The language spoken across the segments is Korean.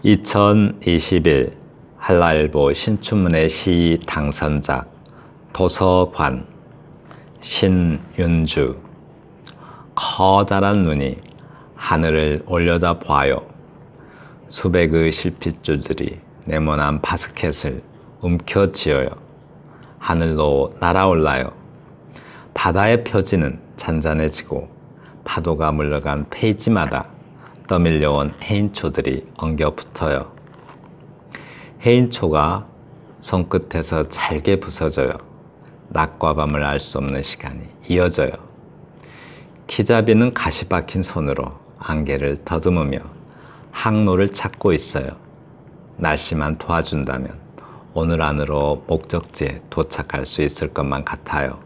2021 한라일보 신춘문예 시 당선작 도서관 신윤주. 커다란 눈이 하늘을 올려다봐요. 수백의 실핏줄들이 네모난 바스켓을 움켜쥐어요. 하늘로 날아올라요. 바다의 표지는 잔잔해지고 파도가 물러간 페이지마다 떠밀려온 해인초들이 엉겨붙어요. 해인초가 손끝에서 잘게 부서져요. 낮과 밤을 알 수 없는 시간이 이어져요. 키잡이는 가시 박힌 손으로 안개를 더듬으며 항로를 찾고 있어요. 날씨만 도와준다면 오늘 안으로 목적지에 도착할 수 있을 것만 같아요.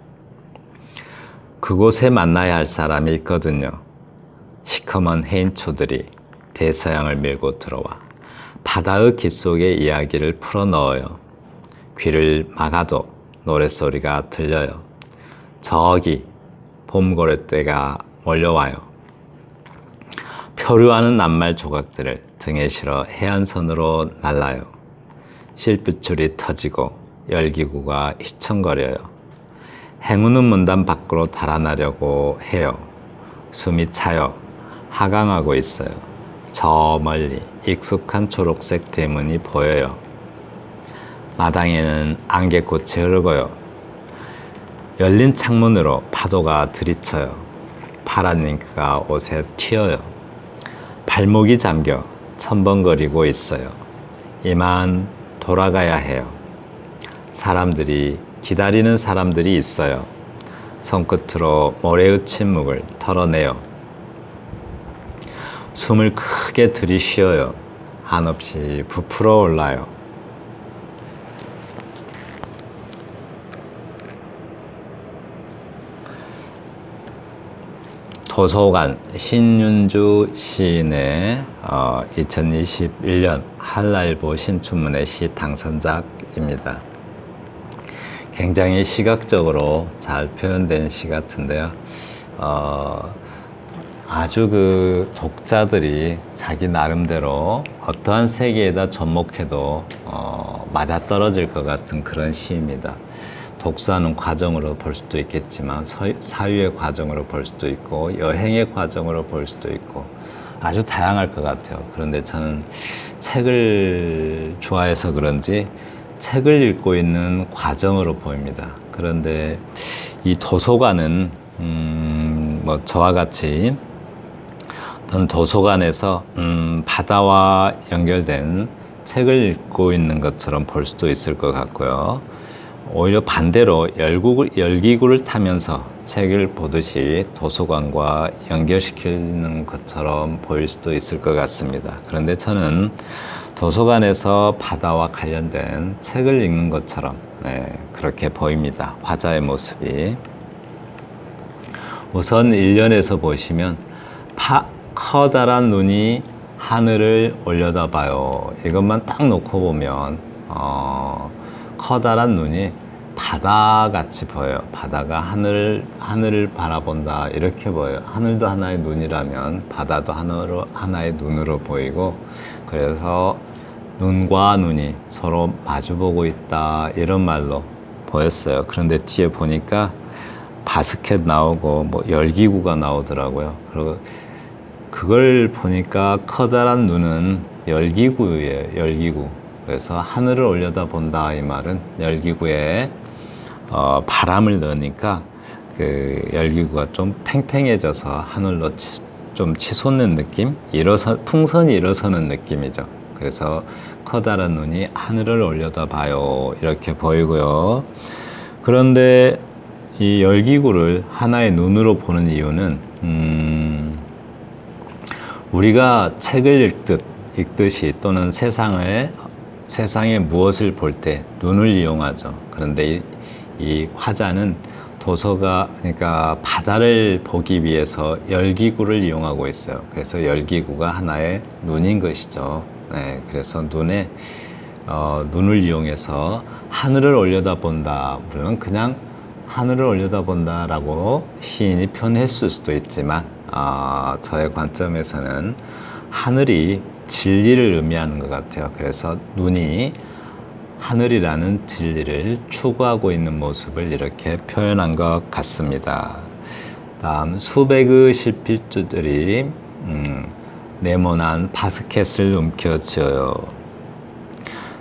그곳에 만나야 할 사람이 있거든요. 시커먼 해인초들이 대서양을 밀고 들어와 바다의 깃속에 이야기를 풀어넣어요. 귀를 막아도 노랫소리가 들려요. 저기 봄고래떼가 몰려와요. 표류하는 낱말 조각들을 등에 실어 해안선으로 날라요. 실핏줄이 터지고 열기구가 휘청거려요. 행운은 문단 밖으로 달아나려고 해요. 숨이 차요. 하강하고 있어요. 저 멀리 익숙한 초록색 대문이 보여요. 마당에는 안개꽃이 흐르고요. 열린 창문으로 파도가 들이쳐요. 파란 잉크가 옷에 튀어요. 발목이 잠겨 첨벙거리고 있어요. 이만 돌아가야 해요. 기다리는 사람들이 있어요. 손끝으로 모래의 침묵을 털어내요. 숨을 크게 들이쉬어요. 한없이 부풀어 올라요. 도서관 신윤주 시인의 2021년 한라일보 신춘문예 시 당선작입니다. 굉장히 시각적으로 잘 표현된 시 같은데요. 아주 그 독자들이 자기 나름대로 어떠한 세계에다 접목해도 맞아떨어질 것 같은 그런 시입니다. 독서하는 과정으로 볼 수도 있겠지만 사유의 과정으로 볼 수도 있고 여행의 과정으로 볼 수도 있고 아주 다양할 것 같아요. 그런데 저는 책을 좋아해서 그런지 책을 읽고 있는 과정으로 보입니다. 그런데 이 도서관은 저와 같이 어떤 도서관에서 바다와 연결된 책을 읽고 있는 것처럼 볼 수도 있을 것 같고요. 오히려 반대로 열기구를 타면서 책을 보듯이 도서관과 연결시키는 것처럼 보일 수도 있을 것 같습니다. 그런데 저는 도서관에서 바다와 관련된 책을 읽는 것처럼 그렇게 보입니다. 화자의 모습이. 우선 1년에서 보시면 커다란 눈이 하늘을 올려다봐요. 이것만 딱 놓고 보면 커다란 눈이 바다같이 보여요. 바다가 하늘을 바라본다 이렇게 보여요. 하늘도 하나의 눈이라면 바다도 하나의 눈으로 보이고, 그래서 눈과 눈이 서로 마주보고 있다 이런 말로 보였어요. 그런데 뒤에 보니까 바스켓 나오고 열기구가 나오더라고요. 그리고 그걸 보니까 커다란 눈은 열기구예요. 열기구. 그래서 하늘을 올려다본다 이 말은 열기구에 바람을 넣으니까 그 열기구가 좀 팽팽해져서 하늘로 좀 치솟는 느낌? 풍선이 일어서는 느낌이죠. 그래서 커다란 눈이 하늘을 올려다봐요 이렇게 보이고요. 그런데 이 열기구를 하나의 눈으로 보는 이유는 우리가 책을 읽듯이 또는 세상에 무엇을 볼 때 눈을 이용하죠. 그런데 이 화자는 그러니까 바다를 보기 위해서 열기구를 이용하고 있어요. 그래서 열기구가 하나의 눈인 것이죠. 그래서 눈을 이용해서 하늘을 올려다본다. 물론 그냥 하늘을 올려다본다라고 시인이 표현했을 수도 있지만 저의 관점에서는 하늘이 진리를 의미하는 것 같아요. 그래서 눈이 하늘이라는 진리를 추구하고 있는 모습을 이렇게 표현한 것 같습니다. 다음 수백의 실핏줄들이 네모난 바스켓을 움켜쥐어요.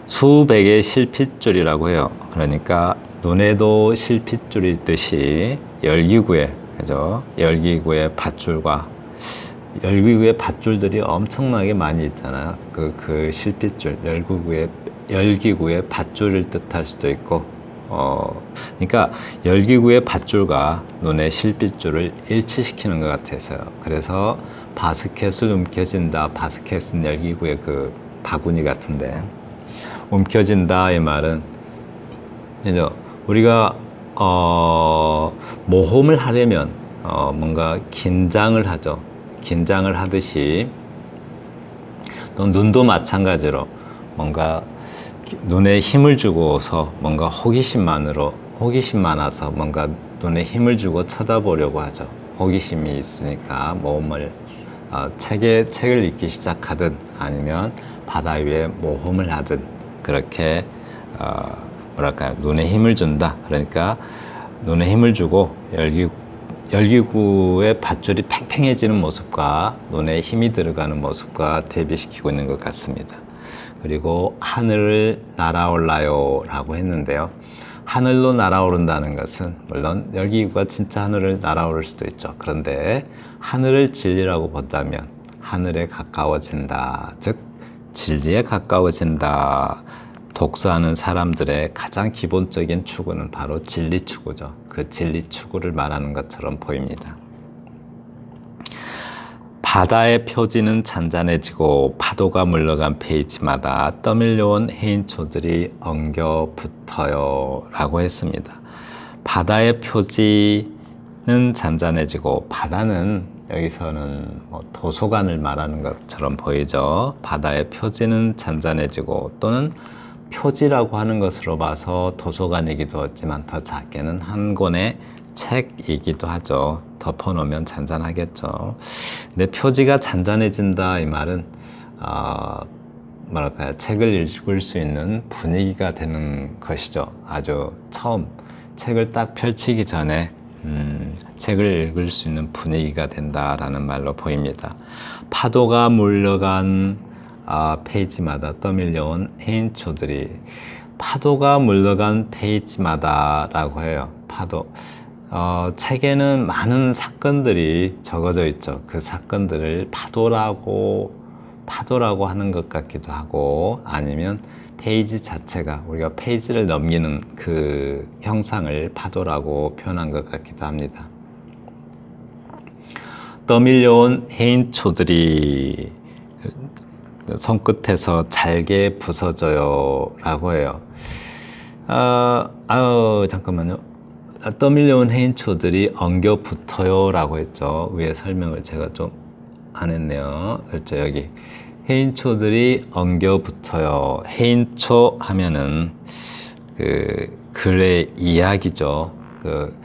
수백의 실핏줄이라고 해요. 그러니까 눈에도 실핏줄이 있듯이 열기구에, 그죠? 열기구의 밧줄과 열기구의 밧줄들이 엄청나게 많이 있잖아요. 그 실핏줄, 열기구의 밧줄을 뜻할 수도 있고, 그러니까 열기구의 밧줄과 눈의 실핏줄을 일치시키는 것 같아서요. 그래서 바스켓을 움켜쥔다. 바스켓은 열기구의 그 바구니 같은데, 움켜진다 이 말은 이제 우리가 모험을 하려면 뭔가 긴장을 하죠. 긴장을 하듯이 또 눈도 마찬가지로 뭔가 눈에 힘을 주고서 뭔가 호기심 많아서 뭔가 눈에 힘을 주고 쳐다보려고 하죠. 호기심이 있으니까 모험을 책을 읽기 시작하든 아니면 바다 위에 모험을 하든 그렇게 뭐랄까요, 눈에 힘을 준다. 그러니까 눈에 힘을 주고 열기구의 밧줄이 팽팽해지는 모습과 눈에 힘이 들어가는 모습과 대비시키고 있는 것 같습니다. 그리고 하늘을 날아올라요 라고 했는데요. 하늘로 날아오른다는 것은 물론 열기구가 진짜 하늘을 날아오를 수도 있죠. 그런데 하늘을 진리라고 본다면 하늘에 가까워진다. 즉 진리에 가까워진다. 독서하는 사람들의 가장 기본적인 추구는 바로 진리 추구죠. 그 진리 추구를 말하는 것처럼 보입니다. 바다의 표지는 잔잔해지고 파도가 물러간 페이지마다 떠밀려온 해인초들이 엉겨 붙어요 라고 했습니다. 바다의 표지는 잔잔해지고, 바다는 여기서는 도서관을 말하는 것처럼 보이죠. 바다의 표지는 잔잔해지고, 또는 표지라고 하는 것으로 봐서 도서관이기도 하지만 더 작게는 한 권의 책이기도 하죠. 덮어놓으면 잔잔하겠죠. 근데 표지가 잔잔해진다 이 말은 뭐랄까요, 책을 읽을 수 있는 분위기가 되는 것이죠. 아주 처음 책을 딱 펼치기 전에 책을 읽을 수 있는 분위기가 된다라는 말로 보입니다. 파도가 물러간 페이지마다 떠밀려온 해인초들이, 파도가 물러간 페이지마다 라고 해요. 파도. 책에는 많은 사건들이 적어져 있죠. 그 사건들을 파도라고 하는 것 같기도 하고, 아니면 페이지 자체가 우리가 페이지를 넘기는 그 형상을 파도라고 표현한 것 같기도 합니다. 떠밀려온 해인초들이 손끝에서 잘게 부서져요 라고 해요. 잠깐만요. 떠밀려온 해인초들이 엉겨 붙어요 라고 했죠. 위에 설명을 제가 좀 안 했네요. 그렇죠. 여기 해인초들이 엉겨 붙어요. 해인초 하면은 그 글의 이야기죠. 그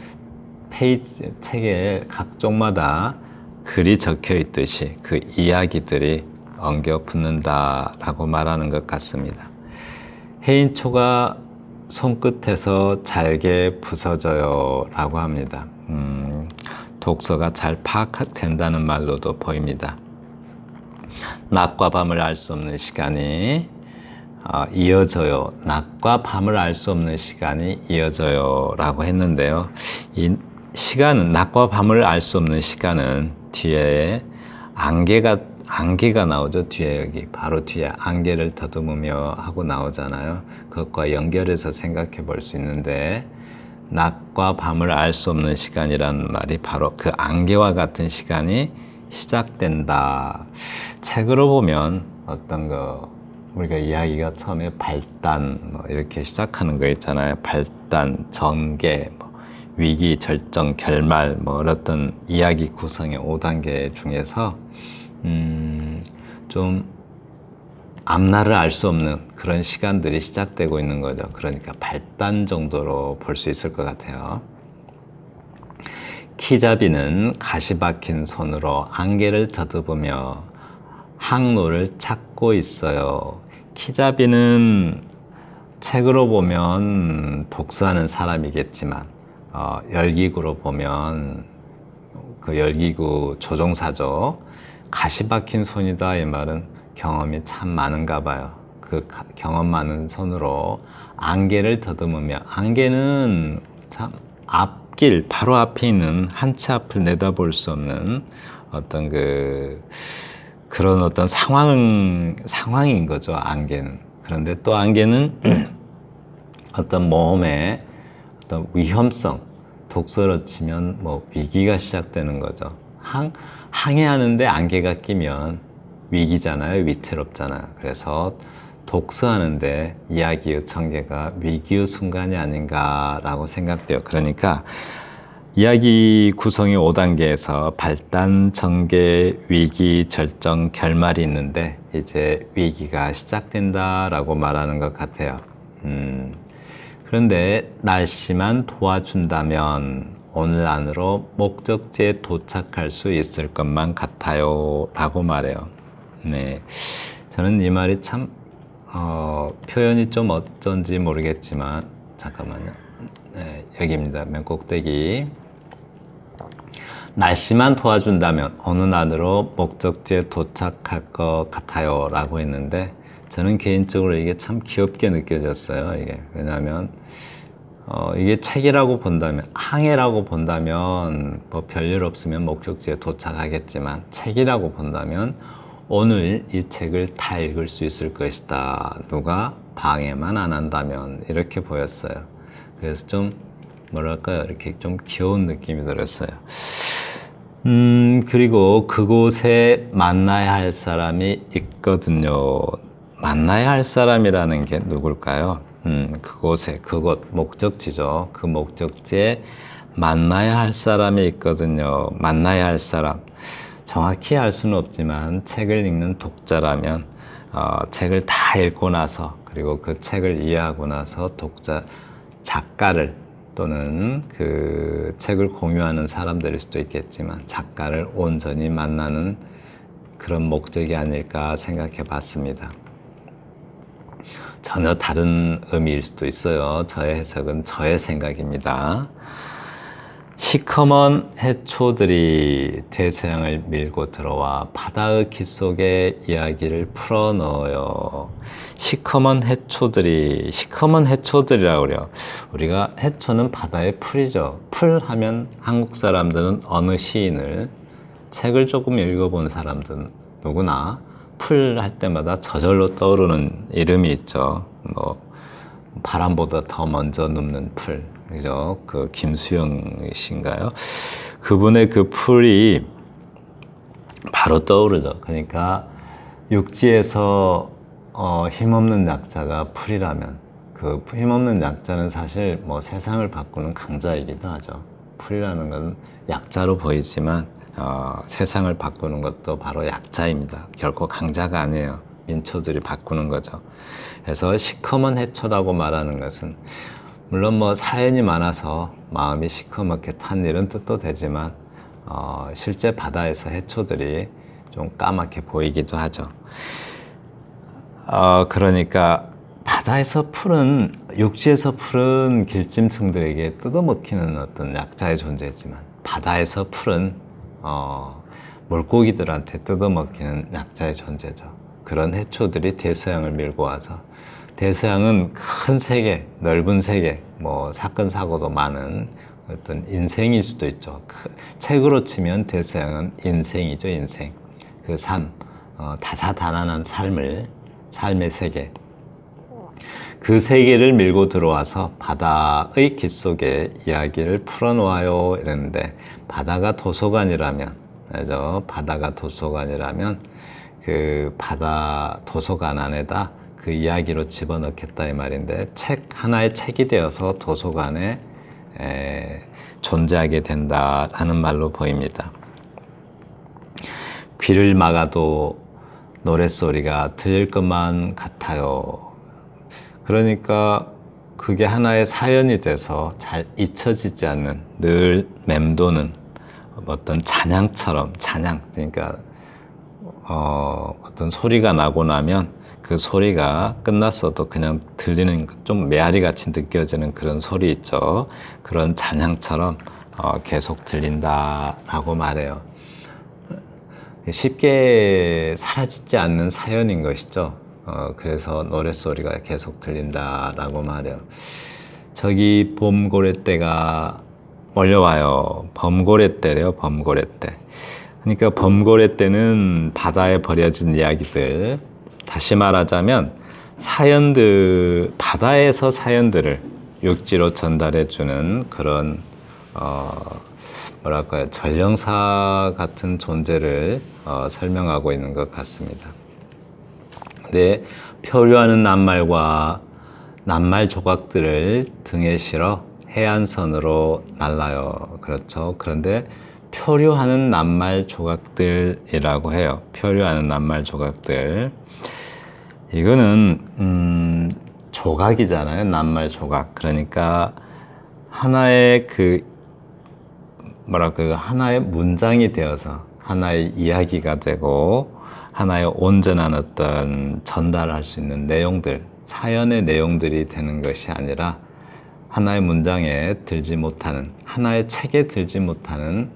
페이지, 책에 각 쪽마다 글이 적혀 있듯이 그 이야기들이 엉겨 붙는다라고 말하는 것 같습니다. 해인초가 손끝에서 잘게 부서져요 라고 합니다. 독서가 잘 파악된다는 말로도 보입니다. 낮과 밤을 알 수 없는 시간이 이어져요. 낮과 밤을 알 수 없는 시간이 이어져요 라고 했는데요. 이 시간은, 낮과 밤을 알 수 없는 시간은 뒤에 안개가 나오죠. 뒤에, 여기 바로 뒤에 안개를 더듬으며 하고 나오잖아요. 그것과 연결해서 생각해 볼 수 있는데, 낮과 밤을 알 수 없는 시간이라는 말이 바로 그 안개와 같은 시간이 시작된다. 책으로 보면 어떤 우리가 이야기가 처음에 발단 이렇게 시작하는 거 있잖아요. 발단, 전개, 위기, 절정, 결말, 어떤 이야기 구성의 5단계 중에서 좀 앞날을 알 수 없는 그런 시간들이 시작되고 있는 거죠. 그러니까 발단 정도로 볼 수 있을 것 같아요. 키자비는 가시 박힌 손으로 안개를 더듬으며 항로를 찾고 있어요. 키자비는 책으로 보면 독서하는 사람이겠지만 열기구로 보면 그 열기구 조종사죠. 가시 박힌 손이다 이 말은 경험이 참 많은가 봐요. 그 경험 많은 손으로 안개를 더듬으며, 안개는 참 앞길 바로 앞에 있는 한 치 앞을 내다볼 수 없는 어떤 그런 어떤 상황인 거죠, 안개는. 그런데 또 안개는 어떤 모험의 어떤 위험성, 독서로 치면 뭐 위기가 시작되는 거죠. 항해하는데 안개가 끼면 위기잖아요, 위태롭잖아요. 그래서 독서하는데 이야기의 전개가 위기의 순간이 아닌가라고 생각돼요. 그러니까 이야기 구성의 5단계에서 발단, 전개, 위기, 절정, 결말이 있는데 이제 위기가 시작된다라고 말하는 것 같아요. 그런데 날씨만 도와준다면 오늘 안으로 목적지에 도착할 수 있을 것만 같아요 라고 말해요. 네, 저는 이 말이 참 표현이 좀 어쩐지 모르겠지만, 잠깐만요. 네, 여기입니다. 맨 꼭대기. 날씨만 도와준다면 어느 날으로 목적지에 도착할 것 같아요 라고 했는데, 저는 개인적으로 이게 참 귀엽게 느껴졌어요. 이게 왜냐하면 이게 책이라고 본다면, 항해라고 본다면 뭐 별일 없으면 목적지에 도착하겠지만, 책이라고 본다면 오늘 이 책을 다 읽을 수 있을 것이다, 누가 방해만 안 한다면, 이렇게 보였어요. 그래서 좀 뭐랄까요, 이렇게 좀 귀여운 느낌이 들었어요. 그리고 그곳에 만나야 할 사람이 있거든요. 만나야 할 사람이라는 게 누굴까요? 그곳, 목적지죠. 그 목적지에 만나야 할 사람이 있거든요. 만나야 할 사람. 정확히 알 수는 없지만 책을 읽는 독자라면 책을 다 읽고 나서, 그리고 그 책을 이해하고 나서 작가를, 또는 그 책을 공유하는 사람들일 수도 있겠지만 작가를 온전히 만나는 그런 목적이 아닐까 생각해 봤습니다. 전혀 다른 의미일 수도 있어요. 저의 해석은 저의 생각입니다. 시커먼 해초들이 대서양을 밀고 들어와 바다의 깃 속에 이야기를 풀어넣어요. 시커먼 해초들이라고 그래요. 우리가 해초는 바다의 풀이죠. 풀 하면 한국 사람들은 어느 시인을, 책을 조금 읽어본 사람들은 누구나 풀 할 때마다 저절로 떠오르는 이름이 있죠. 뭐 바람보다 더 먼저 눕는 풀, 그죠? 그 김수영 씨인가요? 그분의 그 풀이 바로 떠오르죠. 그러니까 육지에서 힘없는 약자가 풀이라면, 그 힘없는 약자는 사실 뭐 세상을 바꾸는 강자이기도 하죠. 풀이라는 건 약자로 보이지만 세상을 바꾸는 것도 바로 약자입니다. 결코 강자가 아니에요. 민초들이 바꾸는 거죠. 그래서 시커먼 해초라고 말하는 것은, 물론 뭐 사연이 많아서 마음이 시커멓게 탄 이런 뜻도 되지만 실제 바다에서 해초들이 좀 까맣게 보이기도 하죠. 그러니까 바다에서 풀은, 육지에서 풀은 길짐승들에게 뜯어먹히는 어떤 약자의 존재지만, 바다에서 풀은 물고기들한테 뜯어먹히는 약자의 존재죠. 그런 해초들이 대서양을 밀고 와서, 대서양은 큰 세계, 넓은 세계, 뭐 사건 사고도 많은 어떤 인생일 수도 있죠. 책으로 치면 대서양은 인생이죠, 인생. 그 삶, 다사다난한 삶의 세계. 그 세계를 밀고 들어와서 바다의 깃 속에 이야기를 풀어놓아요 이랬는데, 바다가 도서관이라면, 그죠? 바다가 도서관이라면 그 바다 도서관 안에다 그 이야기로 집어넣겠다 이 말인데, 하나의 책이 되어서 도서관에 존재하게 된다라는 말로 보입니다. 귀를 막아도 노랫소리가 들릴 것만 같아요. 그러니까 그게 하나의 사연이 돼서 잘 잊혀지지 않는, 늘 맴도는 어떤 찬양, 그러니까 어떤 소리가 나고 나면 그 소리가 끝났어도 그냥 들리는 좀 메아리 같이 느껴지는 그런 소리 있죠. 그런 잔향처럼 계속 들린다라고 말해요. 쉽게 사라지지 않는 사연인 것이죠. 그래서 노랫소리가 계속 들린다라고 말해요. 저기 범고래떼가 몰려와요. 범고래떼래요. 범고래떼. 그러니까 범고래떼는 바다에 버려진 이야기들, 다시 말하자면 사연들, 바다에서 사연들을 육지로 전달해주는 그런 뭐랄까요, 전령사 같은 존재를 설명하고 있는 것 같습니다. 근데 표류하는 낱말과 낱말 조각들을 등에 실어 해안선으로 날라요. 그렇죠. 그런데 표류하는 낱말 조각들이라고 해요. 표류하는 낱말 조각들. 이거는 조각이잖아요. 낱말 조각. 그러니까 하나의 하나의 문장이 되어서 하나의 이야기가 되고 하나의 온전한 어떤 전달할 수 있는 내용들, 사연의 내용들이 되는 것이 아니라 하나의 문장에 들지 못하는, 하나의 책에 들지 못하는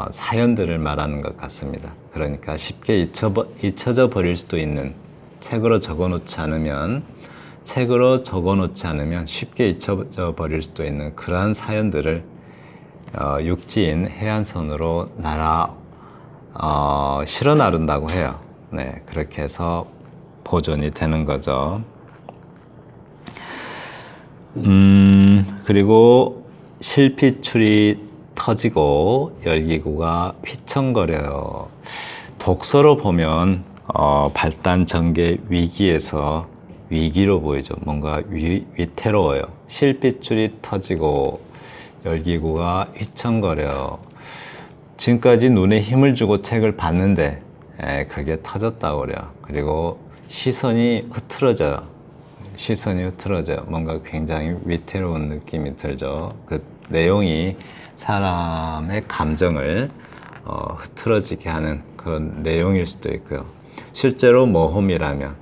사연들을 말하는 것 같습니다. 그러니까 쉽게 잊혀져 버릴 수도 있는, 책으로 적어놓지 않으면 쉽게 잊혀져 버릴 수도 있는 그러한 사연들을 육지인 해안선으로 실어 나른다고 해요. 네, 그렇게 해서 보존이 되는 거죠. 그리고 실핏줄이 터지고 열기구가 휘청거려요. 독서로 보면 발단 전개 위기에서 위기로 보이죠. 뭔가 위태로워요. 실핏줄이 터지고 열기구가 휘청거려. 지금까지 눈에 힘을 주고 책을 봤는데 그게 터졌다고 그래요. 그리고 시선이 흐트러져요. 뭔가 굉장히 위태로운 느낌이 들죠. 그 내용이 사람의 감정을 흐트러지게 하는 그런 내용일 수도 있고요. 실제로 모험이라면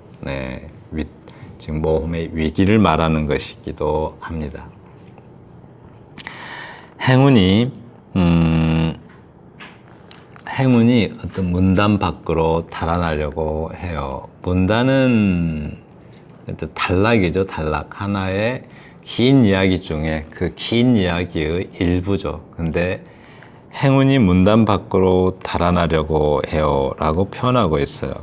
지금 모험의 위기를 말하는 것이기도 합니다. 행운이 어떤 문단 밖으로 달아나려고 해요. 문단은 단락이죠, 단락. 하나의 긴 이야기 중에 그 긴 이야기의 일부죠. 근데 행운이 문단 밖으로 달아나려고 해요 라고 표현하고 있어요.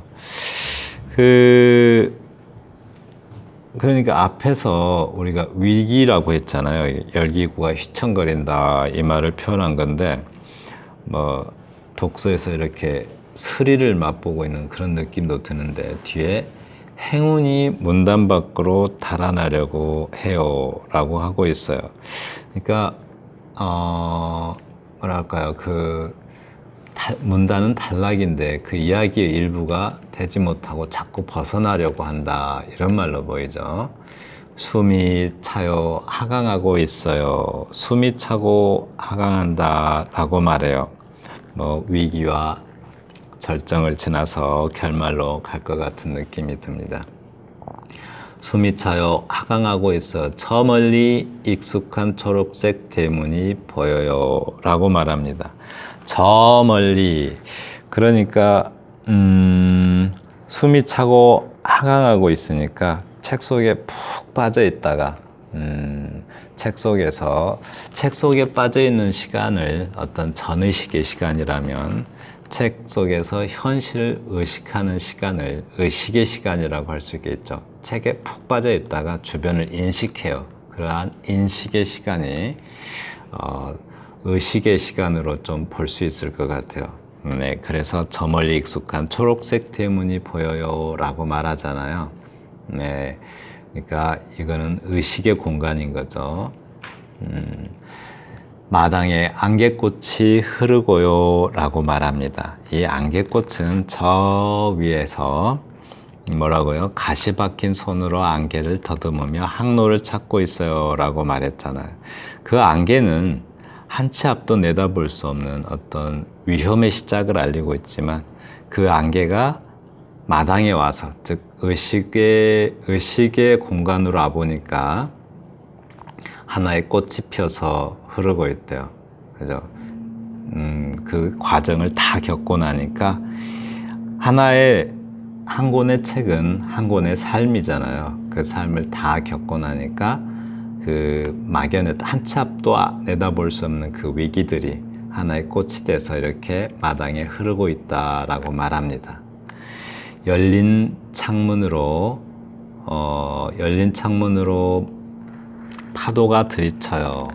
그러니까 앞에서 우리가 위기라고 했잖아요. 열기구가 휘청거린다 이 말을 표현한 건데 독서에서 이렇게 스릴을 맛보고 있는 그런 느낌도 드는데 뒤에 행운이 문단 밖으로 달아나려고 해요 라고 하고 있어요. 그러니까 문단은 단락인데 그 이야기의 일부가 되지 못하고 자꾸 벗어나려고 한다 이런 말로 보이죠. 숨이 차요 하강하고 있어요. 숨이 차고 하강한다 라고 말해요. 위기와 절정을 지나서 결말로 갈 것 같은 느낌이 듭니다. 숨이 차요 하강하고 있어 저 멀리 익숙한 초록색 대문이 보여요 라고 말합니다. 저 멀리, 그러니까 숨이 차고 하강하고 있으니까 책 속에 푹 빠져 있다가 책 속에 빠져 있는 시간을 어떤 전의식의 시간이라면 책 속에서 현실을 의식하는 시간을 의식의 시간이라고 할 수 있겠죠. 책에 푹 빠져 있다가 주변을 인식해요. 그러한 인식의 시간이 의식의 시간으로 좀 볼 수 있을 것 같아요. 네, 그래서 저 멀리 익숙한 초록색 대문이 보여요 라고 말하잖아요. 네, 그러니까 이거는 의식의 공간인 거죠. 마당에 안개꽃이 흐르고요 라고 말합니다. 이 안개꽃은 저 위에서 가시 박힌 손으로 안개를 더듬으며 항로를 찾고 있어요 라고 말했잖아요. 그 안개는 한 치 앞도 내다볼 수 없는 어떤 위험의 시작을 알리고 있지만 그 안개가 마당에 와서, 즉 의식의 공간으로 와보니까 하나의 꽃이 펴서 흐르고 있대요. 그죠? 그 과정을 다 겪고 나니까 한 권의 책은 한 권의 삶이잖아요. 그 삶을 다 겪고 나니까 그 막연해 한치 앞도 내다볼 수 없는 그 위기들이 하나의 꽃이 돼서 이렇게 마당에 흐르고 있다라고 말합니다. 열린 창문으로 파도가 들이쳐요.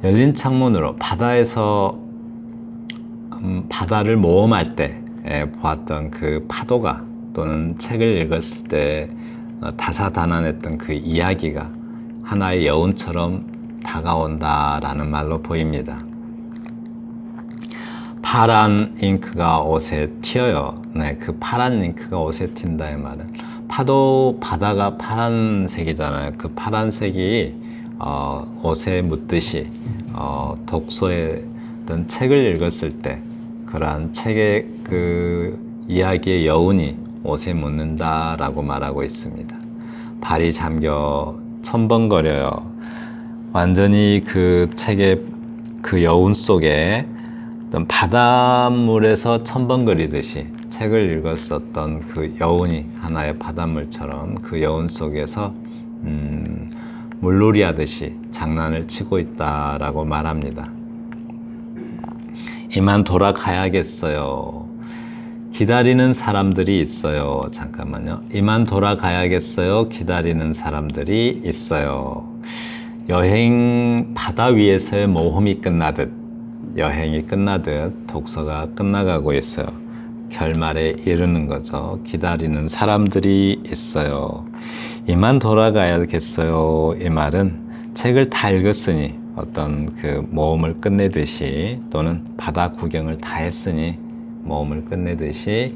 열린 창문으로 바다에서 바다를 모험할 때 보았던 그 파도가, 또는 책을 읽었을 때 다사다난했던 그 이야기가 하나의 여운처럼 다가온다라는 말로 보입니다. 파란 잉크가 옷에 튀어요. 네, 그 파란 잉크가 옷에 튄다의 말은 바다가 파란색이잖아요. 그 파란색이 옷에 묻듯이 독서에 어떤 책을 읽었을 때 그러한 책의 그 이야기의 여운이 옷에 묻는다라고 말하고 있습니다. 발이 잠겨 첨벙거려요. 완전히 그 책의 그 여운 속에 어떤 바닷물에서 첨벙거리듯이 책을 읽었었던 그 여운이 하나의 바닷물처럼 그 여운 속에서 물놀이 하듯이 장난을 치고 있다라고 말합니다. 이만 돌아가야겠어요. 기다리는 사람들이 있어요. 잠깐만요. 이만 돌아가야겠어요. 기다리는 사람들이 있어요. 바다 위에서의 모험이 끝나듯, 여행이 끝나듯 독서가 끝나가고 있어요. 결말에 이르는 거죠. 기다리는 사람들이 있어요. 이만 돌아가야겠어요. 이 말은 책을 다 읽었으니, 어떤 그 모험을 끝내듯이, 또는 바다 구경을 다 했으니 모험을 끝내듯이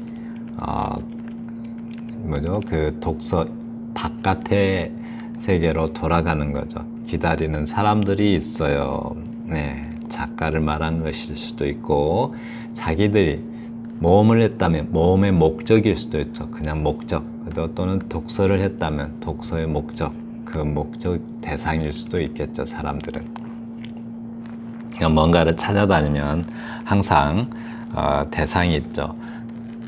그 독서 바깥의 세계로 돌아가는 거죠. 기다리는 사람들이 있어요. 네, 작가를 말한 것일 수도 있고, 자기들이 모험을 했다면 모험의 목적일 수도 있죠. 그냥 목적, 또는 독서를 했다면 독서의 목적, 그 목적 대상일 수도 있겠죠. 사람들은 뭔가를 찾아다니면 항상 대상이 있죠.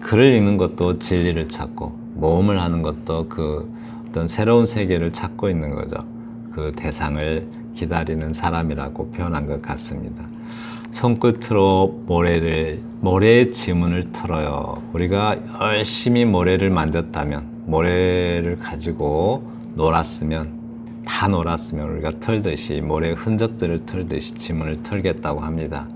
글을 읽는 것도 진리를 찾고, 모험을 하는 것도 그 어떤 새로운 세계를 찾고 있는 거죠. 그 대상을 기다리는 사람이라고 표현한 것 같습니다. 손끝으로 모래의 지문을 털어요. 우리가 열심히 모래를 만졌다면, 모래를 가지고 다 놀았으면 우리가 털듯이, 모래의 흔적들을 털듯이 지문을 털겠다고 합니다.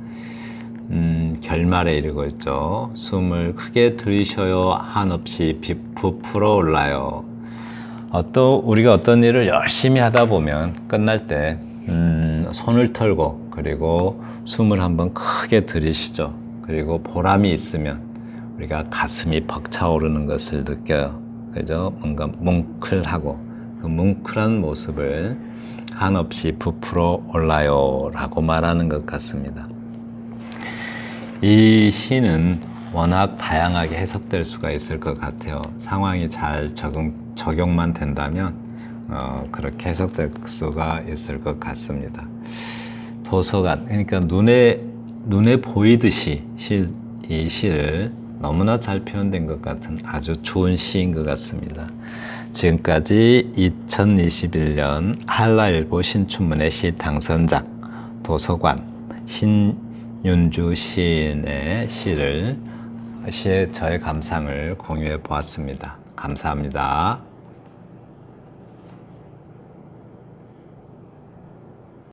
결말에 이르고 있죠. 숨을 크게 들이쉬어요. 한없이 부풀어 올라요. 우리가 어떤 일을 열심히 하다 보면 끝날 때 손을 털고, 그리고 숨을 한번 크게 들이쉬죠. 그리고 보람이 있으면 우리가 가슴이 벅차오르는 것을 느껴요. 그죠? 뭔가 뭉클하고, 그 뭉클한 모습을 한없이 부풀어 올라요 라고 말하는 것 같습니다. 이 시는 워낙 다양하게 해석될 수가 있을 것 같아요. 상황이 잘 적용만 된다면 그렇게 해석될 수가 있을 것 같습니다. 도서관, 그러니까 눈에 보이듯이 이 시를 너무나 잘 표현된 것 같은 아주 좋은 시인 것 같습니다. 지금까지 2021년 한라일보 신춘문예 시 당선작 도서관 신윤주 시인의 시에 저의 감상을 공유해 보았습니다. 감사합니다.